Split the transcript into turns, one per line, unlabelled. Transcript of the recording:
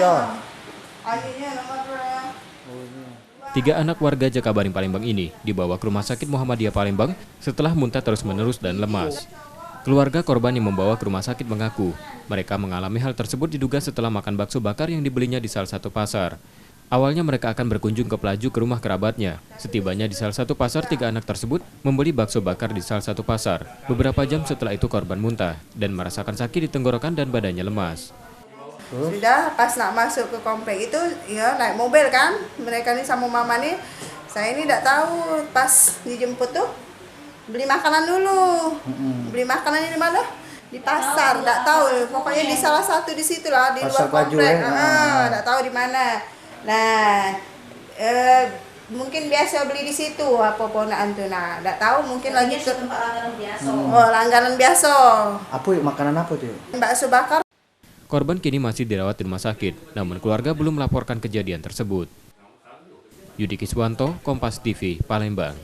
Ya.
Tiga anak warga Jakabaring Palembang ini dibawa ke Rumah Sakit Muhammadiyah Palembang setelah muntah terus-menerus dan lemas. Keluarga korban yang membawa ke rumah sakit mengaku mereka mengalami hal tersebut diduga setelah makan bakso bakar yang dibelinya di salah satu pasar. Awalnya mereka akan berkunjung ke Pelaju ke rumah kerabatnya. Setibanya di salah satu pasar, tiga anak tersebut membeli bakso bakar di salah satu pasar. Beberapa jam setelah itu korban muntah dan merasakan sakit di tenggorokan dan badannya lemas.
Sudah pas nak masuk ke komplek itu, ya naik mobil kan, mereka nih sama mama nih, saya ini tidak tahu pas dijemput tuh beli makanan dulu, beli makanan di mana? Di pasar, tidak tahu, pokoknya di salah satu di situ lah, di luar komplek, tidak tahu di mana. Nah, mungkin biasa beli di situ apa ponaan tuh, nah tidak tahu mungkin lagi ke langganan biasa. Oh, langganan biasa.
Apa makanan apa tuh?
Bakso bakar.
Korban kini masih dirawat di rumah sakit, namun keluarga belum melaporkan kejadian tersebut. Yudi Kiswanto, Kompas TV, Palembang.